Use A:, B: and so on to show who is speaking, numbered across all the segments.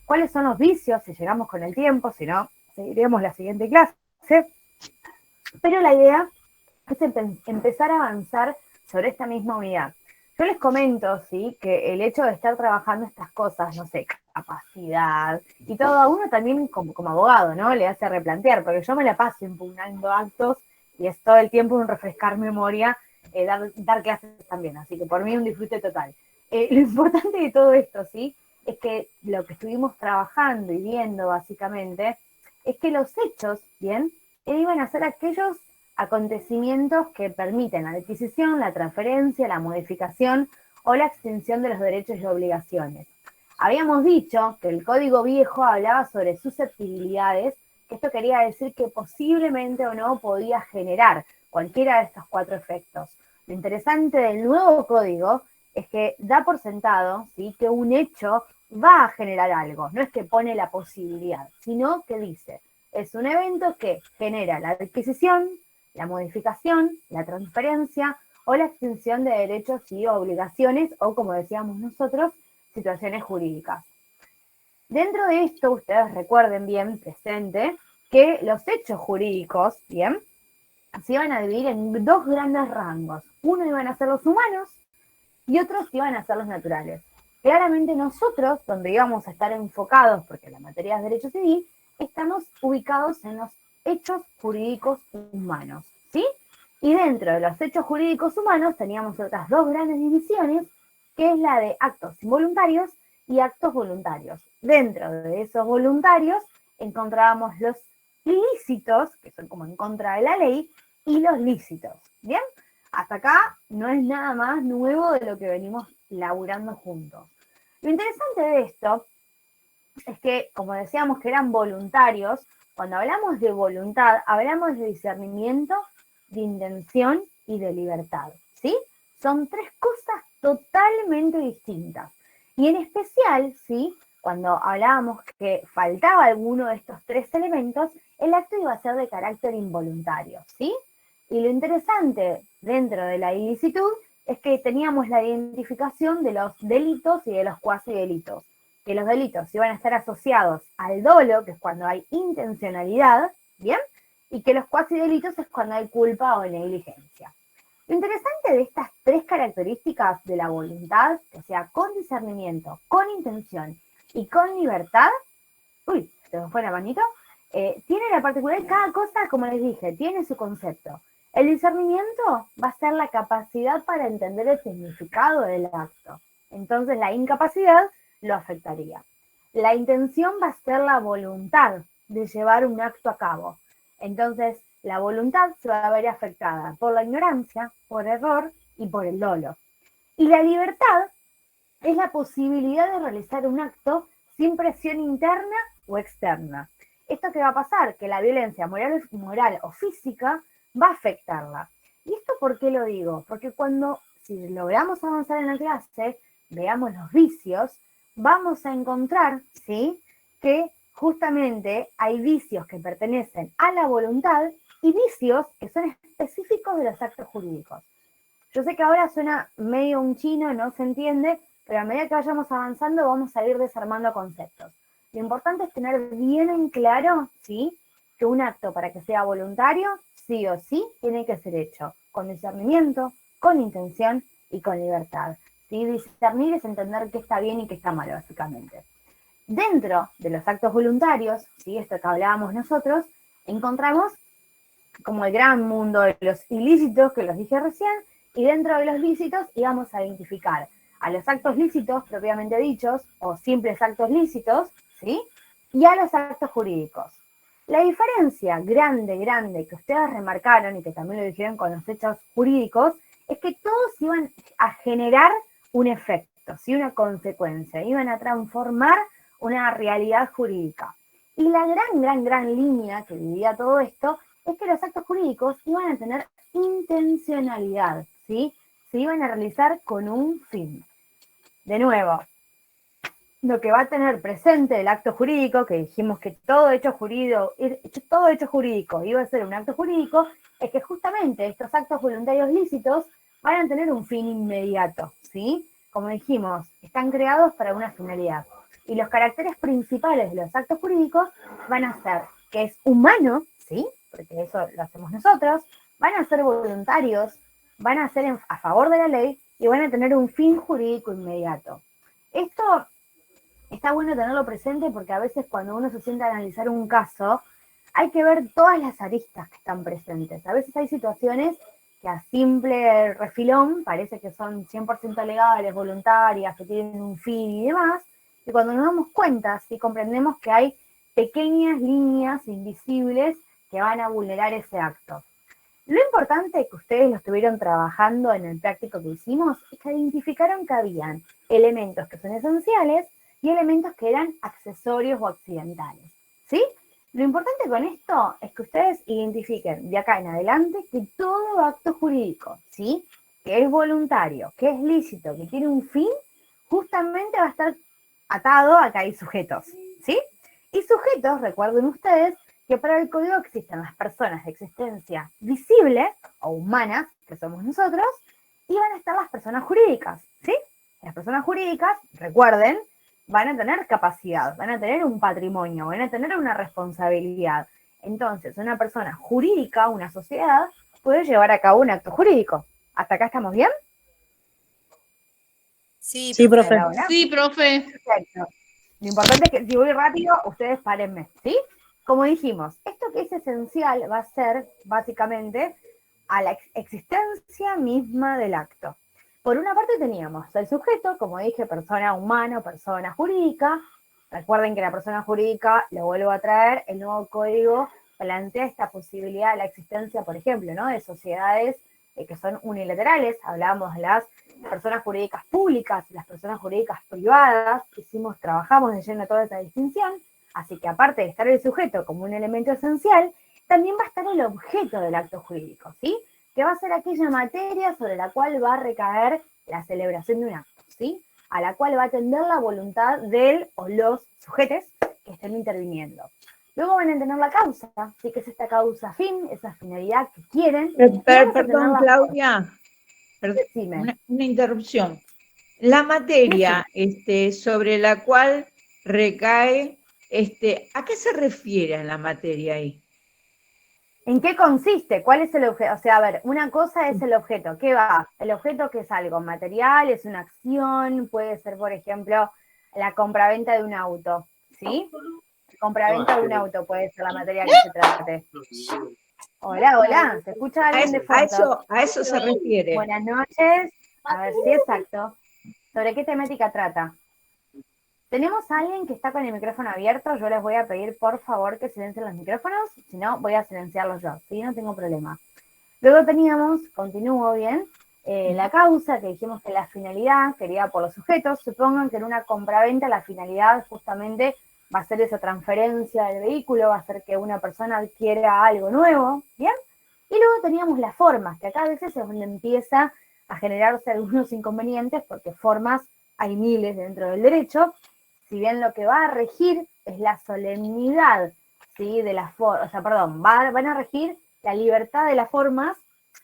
A: cuáles son los vicios, si llegamos con el tiempo, si no, seguiremos la siguiente clase. Pero la idea es empezar a avanzar sobre esta misma unidad. Yo les comento, ¿sí?, que el hecho de estar trabajando estas cosas, no sé, capacidad, y todo a uno también como abogado, ¿no?, le hace replantear, porque yo me la paso impugnando actos y es todo el tiempo un refrescar memoria, dar clases también, así que por mí un disfrute total. Lo importante de todo esto, ¿sí?, es que lo que estuvimos trabajando y viendo básicamente es que los hechos, ¿bien?, iban a ser aquellos acontecimientos que permiten la adquisición, la transferencia, la modificación o la extinción de los derechos y obligaciones. Habíamos dicho que el Código Viejo hablaba sobre susceptibilidades, que esto quería decir que posiblemente o no podía generar cualquiera de estos cuatro efectos. Lo interesante del nuevo código es que da por sentado, ¿sí?, que un hecho va a generar algo, no es que pone la posibilidad, sino que dice, es un evento que genera la adquisición, la modificación, la transferencia o la extinción de derechos y obligaciones o, como decíamos nosotros, situaciones jurídicas. Dentro de esto, ustedes recuerden bien, presente, que los hechos jurídicos, bien, se iban a dividir en dos grandes rangos. Uno iban a ser los humanos y otros iban a ser los naturales. Claramente nosotros, donde íbamos a estar enfocados, porque la materia es derecho civil, estamos ubicados en los hechos jurídicos humanos, ¿sí? Y dentro de los hechos jurídicos humanos teníamos otras dos grandes divisiones, que es la de actos involuntarios y actos voluntarios. Dentro de esos voluntarios encontrábamos los ilícitos, que son como en contra de la ley, y los lícitos, ¿bien? Hasta acá no es nada más nuevo de lo que venimos laburando juntos. Lo interesante de esto es que, como decíamos que eran voluntarios, cuando hablamos de voluntad, hablamos de discernimiento, de intención y de libertad, ¿sí? Son tres cosas totalmente distintas. Y en especial, ¿sí?, cuando hablábamos que faltaba alguno de estos tres elementos, el acto iba a ser de carácter involuntario, ¿sí? Y lo interesante dentro de la ilicitud es que teníamos la identificación de los delitos y de los cuasi delitos, que los delitos iban a estar asociados al dolo, que es cuando hay intencionalidad, ¿bien? Y que los cuasi delitos es cuando hay culpa o negligencia. Lo interesante de estas tres características de la voluntad, o sea, con discernimiento, con intención y con libertad, uy, se me fue la manito, tiene la particularidad, cada cosa, como les dije, tiene su concepto. El discernimiento va a ser la capacidad para entender el significado del acto. Entonces la incapacidad lo afectaría. La intención va a ser la voluntad de llevar un acto a cabo. Entonces la voluntad se va a ver afectada por la ignorancia, por error y por el dolo. Y la libertad es la posibilidad de realizar un acto sin presión interna o externa. ¿Esto qué va a pasar? Que la violencia moral o física va a afectarla. ¿Y esto por qué lo digo? Porque si logramos avanzar en la clase, veamos los vicios, vamos a encontrar, ¿sí?, que justamente hay vicios que pertenecen a la voluntad y vicios que son específicos de los actos jurídicos. Yo sé que ahora suena medio un chino, no se entiende, pero a medida que vayamos avanzando vamos a ir desarmando conceptos. Lo importante es tener bien en claro, ¿sí?, que un acto para que sea voluntario, sí o sí, tiene que ser hecho con discernimiento, con intención y con libertad. ¿Sí? Discernir es entender qué está bien y qué está mal, básicamente. Dentro de los actos voluntarios, ¿sí?, esto que hablábamos nosotros, encontramos como el gran mundo de los ilícitos, que los dije recién, y dentro de los lícitos íbamos a identificar a los actos lícitos propiamente dichos, o simples actos lícitos, ¿sí?, y a los actos jurídicos. La diferencia grande que ustedes remarcaron, y que también lo dijeron con los hechos jurídicos, es que todos iban a generar un efecto, ¿sí?, una consecuencia, iban a transformar una realidad jurídica. Y la gran línea que dividía todo esto es que los actos jurídicos iban a tener intencionalidad, ¿sí? Se iban a realizar con un fin. De nuevo, lo que va a tener presente el acto jurídico, que dijimos que todo hecho jurídico iba a ser un acto jurídico, es que justamente estos actos voluntarios lícitos van a tener un fin inmediato, ¿sí? Como dijimos, están creados para una finalidad. Y los caracteres principales de los actos jurídicos van a ser que es humano, ¿sí? Porque eso lo hacemos nosotros, van a ser voluntarios, van a ser a favor de la ley y van a tener un fin jurídico inmediato. Esto está bueno tenerlo presente porque a veces cuando uno se sienta a analizar un caso, hay que ver todas las aristas que están presentes. A veces hay situaciones que a simple refilón parece que son 100% legales, voluntarias, que tienen un fin y demás, y cuando nos damos cuenta, sí comprendemos que hay pequeñas líneas invisibles que van a vulnerar ese acto. Lo importante que ustedes lo estuvieron trabajando en el práctico que hicimos es que identificaron que habían elementos que son esenciales y elementos que eran accesorios o accidentales, ¿sí? Lo importante con esto es que ustedes identifiquen de acá en adelante que todo acto jurídico, ¿sí? Que es voluntario, que es lícito, que tiene un fin, justamente va a estar atado a que hay sujetos, ¿sí? Y sujetos, recuerden ustedes, que para el código existen las personas de existencia visible o humanas, que somos nosotros, y van a estar las personas jurídicas, ¿sí? Las personas jurídicas, recuerden, van a tener capacidad, van a tener un patrimonio, van a tener una responsabilidad. Entonces, una persona jurídica, una sociedad, puede llevar a cabo un acto jurídico. ¿Hasta acá estamos bien?
B: Sí,
C: Sí,
B: profe.
C: profe.
D: Sí, profe.
A: Perfecto. Lo importante es que si voy rápido, ustedes párenme, ¿sí? Como dijimos, esto que es esencial va a ser, básicamente, a la existencia misma del acto. Por una parte teníamos el sujeto, como dije, persona humana o persona jurídica. Recuerden que la persona jurídica, lo vuelvo a traer, el nuevo código plantea esta posibilidad de la existencia, por ejemplo, ¿no? De sociedades que son unilaterales. Hablábamos de las personas jurídicas públicas, las personas jurídicas privadas, trabajamos de lleno toda esa distinción, así que aparte de estar el sujeto como un elemento esencial, también va a estar el objeto del acto jurídico, ¿sí? Que va a ser aquella materia sobre la cual va a recaer la celebración de un acto, ¿sí? A la cual va a atender la voluntad del o los sujetos que estén interviniendo. Luego van a tener la causa, ¿sí? Que es esta causa fin, esa finalidad que quieren.
C: Perdón, Claudia. Una interrupción. La materia sobre la cual recae, ¿a qué se refiere en la materia ahí?
A: ¿En qué consiste? ¿Cuál es el objeto? O sea, a ver, una cosa es el objeto. ¿Qué va? El objeto que es algo material, es una acción, puede ser, por ejemplo, la compraventa de un auto, ¿sí? Compraventa de un auto puede ser la materia que se trate. Hola, hola, ¿se escucha alguien de fondo?
C: A eso se refiere.
A: Buenas noches. A ver, sí, exacto. ¿Sobre qué temática trata? Tenemos a alguien que está con el micrófono abierto. Yo les voy a pedir, por favor, que silencien los micrófonos. Si no, voy a silenciarlos yo. ¿Sí? No tengo problema. Luego teníamos, continúo bien, la causa, que dijimos que la finalidad querida por los sujetos. Supongan que en una compraventa la finalidad justamente va a ser esa transferencia del vehículo, va a ser que una persona adquiera algo nuevo, ¿bien? Y luego teníamos las formas, que acá a veces es donde empieza a generarse algunos inconvenientes, porque formas hay miles dentro del derecho. Si bien lo que va a regir es la solemnidad, ¿sí? De las formas, o sea, perdón, van a regir la libertad de las formas,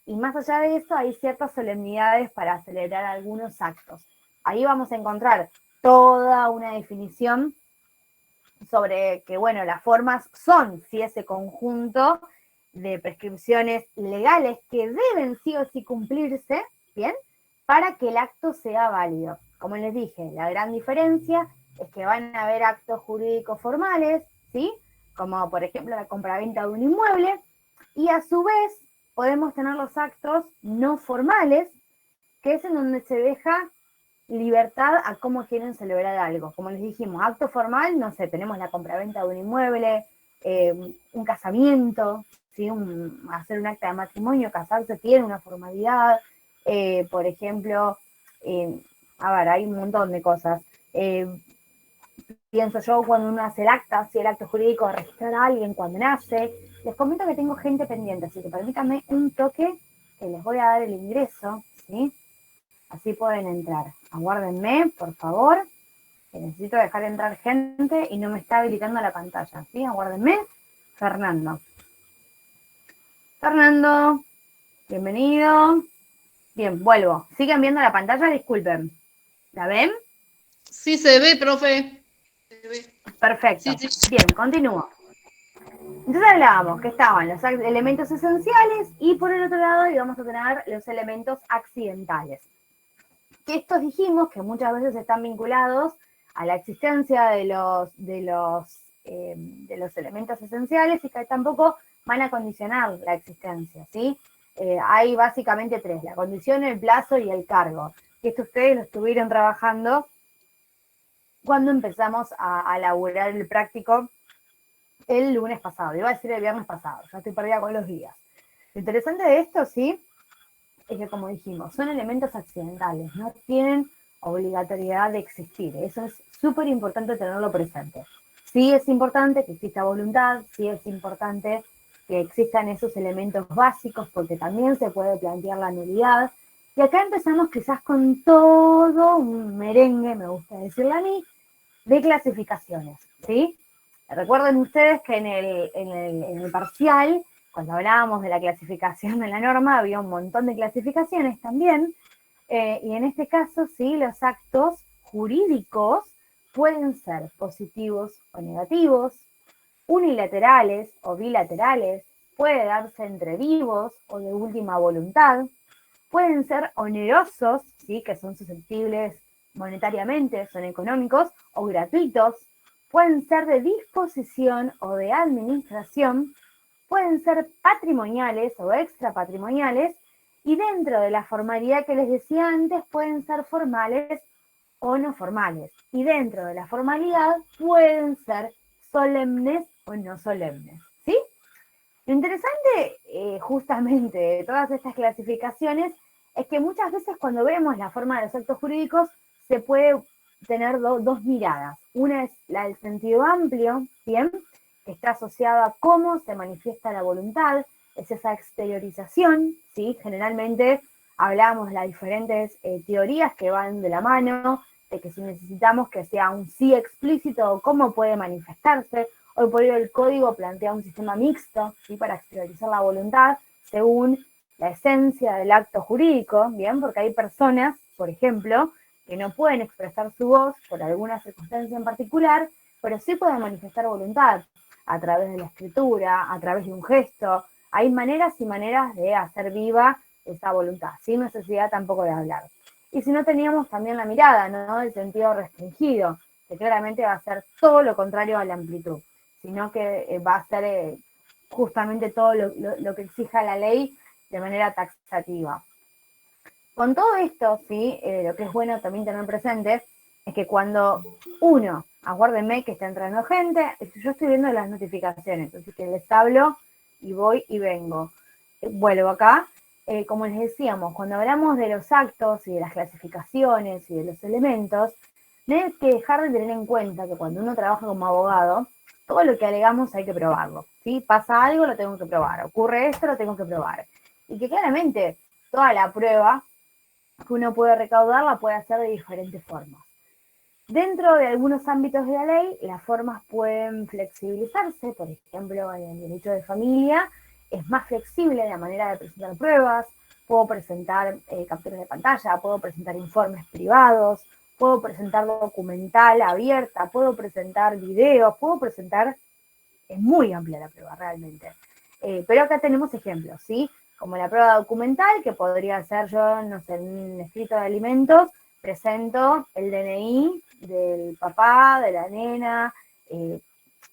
A: y más allá de eso hay ciertas solemnidades para celebrar algunos actos. Ahí vamos a encontrar toda una definición sobre que, bueno, las formas son, sí, ese conjunto de prescripciones legales que deben sí o sí cumplirse, ¿bien? Para que el acto sea válido. Como les dije, la gran diferencia es que van a haber actos jurídicos formales, ¿sí? Como por ejemplo la compraventa de un inmueble, y a su vez podemos tener los actos no formales, que es en donde se deja libertad a cómo quieren celebrar algo. Como les dijimos, acto formal, no sé, tenemos la compraventa de un inmueble, un casamiento, ¿sí? Hacer un acta de matrimonio, casarse tiene una formalidad, por ejemplo, a ver, hay un montón de cosas. Pienso yo cuando uno hace el acta, si el acto jurídico de registrar a alguien cuando nace. Les comento que tengo gente pendiente, así que permítanme un toque que les voy a dar el ingreso, ¿sí? Así pueden entrar. Aguárdenme, por favor, que necesito dejar entrar gente y no me está habilitando la pantalla, ¿sí? Aguárdenme. Fernando. Fernando, bienvenido. Bien, vuelvo. ¿Siguen viendo la pantalla? Disculpen. ¿La ven?
D: Sí se ve, profe.
A: Perfecto. Bien, continúo. Entonces hablábamos que estaban los elementos esenciales y por el otro lado íbamos a tener los elementos accidentales. Que estos dijimos que muchas veces están vinculados a la existencia de los elementos esenciales y que tampoco van a condicionar la existencia, ¿sí? Hay básicamente tres: la condición, el plazo y el cargo. Que esto ustedes lo estuvieron trabajando cuando empezamos a elaborar el práctico el lunes pasado, iba a decir el viernes pasado, ya estoy perdida con los días. Lo interesante de esto, sí, es que, como dijimos, son elementos accidentales, no tienen obligatoriedad de existir. Eso es súper importante tenerlo presente. Sí es importante que exista voluntad, sí es importante que existan esos elementos básicos, porque también se puede plantear la nulidad. Y acá empezamos quizás con todo un merengue, me gusta decirle a mí, de clasificaciones, ¿sí? Recuerden ustedes que en el parcial, cuando hablábamos de la clasificación de la norma, había un montón de clasificaciones también, y en este caso, sí, los actos jurídicos pueden ser positivos o negativos, unilaterales o bilaterales, puede darse entre vivos o de última voluntad, pueden ser onerosos, ¿sí?, que son susceptibles monetariamente, son económicos, o gratuitos, pueden ser de disposición o de administración, pueden ser patrimoniales o extrapatrimoniales, y dentro de la formalidad que les decía antes, pueden ser formales o no formales. Y dentro de la formalidad pueden ser solemnes o no solemnes, ¿sí? Lo interesante, justamente, de todas estas clasificaciones es que muchas veces cuando vemos la forma de los actos jurídicos se puede tener dos miradas. Una es la del sentido amplio, ¿bien?, que está asociada a cómo se manifiesta la voluntad, es esa exteriorización, ¿sí? Generalmente hablamos de las diferentes teorías que van de la mano, de que si necesitamos que sea un sí explícito, cómo puede manifestarse. Hoy por hoy el código plantea un sistema mixto, ¿sí?, para exteriorizar la voluntad según la esencia del acto jurídico, ¿bien? Porque hay personas, por ejemplo, que no pueden expresar su voz por alguna circunstancia en particular, pero sí pueden manifestar voluntad a través de la escritura, a través de un gesto. Hay maneras y maneras de hacer viva esa voluntad, sin necesidad tampoco de hablar. Y si no, teníamos también la mirada, ¿no?, el sentido restringido, que claramente va a ser todo lo contrario a la amplitud, sino que va a ser justamente todo lo que exija la ley de manera taxativa. Con todo esto, ¿sí?, lo que es bueno también tener presente es que cuando uno, aguárdenme que está entrando gente, yo estoy viendo las notificaciones, así que les hablo y voy y vengo. Vuelvo acá. Como les decíamos, cuando hablamos de los actos y de las clasificaciones y de los elementos, no hay que dejar de tener en cuenta que cuando uno trabaja como abogado, todo lo que alegamos hay que probarlo, ¿sí? Pasa algo, lo tengo que probar. Ocurre esto, lo tengo que probar. Y que claramente toda la prueba que uno puede recaudar la puede hacer de diferentes formas. Dentro de algunos ámbitos de la ley, las formas pueden flexibilizarse. Por ejemplo, en el derecho de familia es más flexible la manera de presentar pruebas. Puedo presentar capturas de pantalla, puedo presentar informes privados, puedo presentar documental abierta, puedo presentar videos, puedo presentar... Es muy amplia la prueba realmente. Pero acá tenemos ejemplos, ¿sí? Como la prueba documental, que podría ser yo, no sé, en un escrito de alimentos, presento el DNI del papá, de la nena,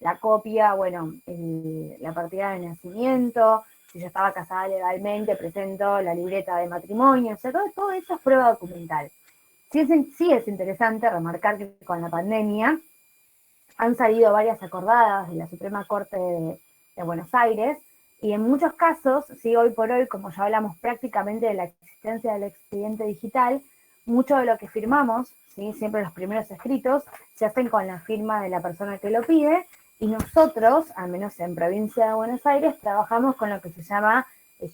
A: la copia, bueno, la partida de nacimiento, si yo estaba casada legalmente, presento la libreta de matrimonio, o sea, todo eso es prueba documental. Sí es interesante remarcar que con la pandemia han salido varias acordadas de la Suprema Corte de Buenos Aires, y en muchos casos, sí, hoy por hoy, como ya hablamos prácticamente de la existencia del expediente digital, mucho de lo que firmamos, ¿sí?, siempre los primeros escritos, se hacen con la firma de la persona que lo pide, y nosotros, al menos en provincia de Buenos Aires, trabajamos con lo que se llama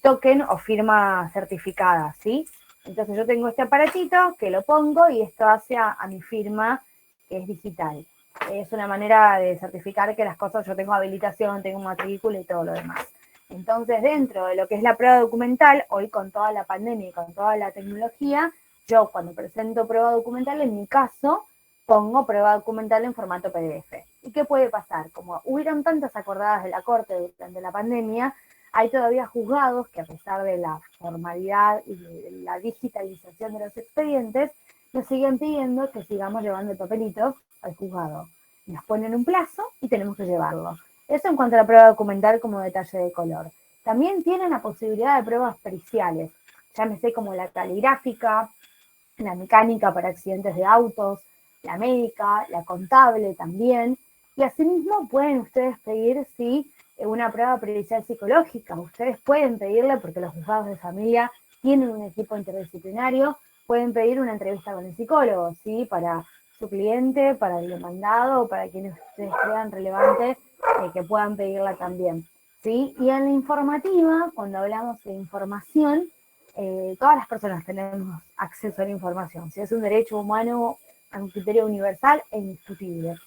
A: token o firma certificada, ¿sí? Entonces yo tengo este aparatito que lo pongo y esto hace a mi firma, que es digital. Es una manera de certificar que las cosas, yo tengo habilitación, tengo matrícula y todo lo demás. Entonces, dentro de lo que es la prueba documental, hoy con toda la pandemia y con toda la tecnología, yo cuando presento prueba documental, en mi caso, pongo prueba documental en formato PDF. ¿Y qué puede pasar? Como hubieron tantas acordadas de la Corte durante la pandemia, hay todavía juzgados que, a pesar de la formalidad y de la digitalización de los expedientes, nos siguen pidiendo que sigamos llevando el papelito al juzgado. Nos ponen un plazo y tenemos que llevarlo. Eso en cuanto a la prueba documental como detalle de color. También tienen la posibilidad de pruebas periciales, llámese como la caligráfica, la mecánica para accidentes de autos, la médica, la contable también. Y asimismo pueden ustedes pedir una prueba pericial psicológica. Ustedes pueden pedirle, porque los juzgados de familia tienen un equipo interdisciplinario, pueden pedir una entrevista con el psicólogo, ¿sí? Para su cliente, para el demandado, o para quienes ustedes crean relevante que puedan pedirla también, ¿sí? Y en la informativa, cuando hablamos de información, todas las personas tenemos acceso a la información. Si es un derecho humano a un criterio universal e indiscutible.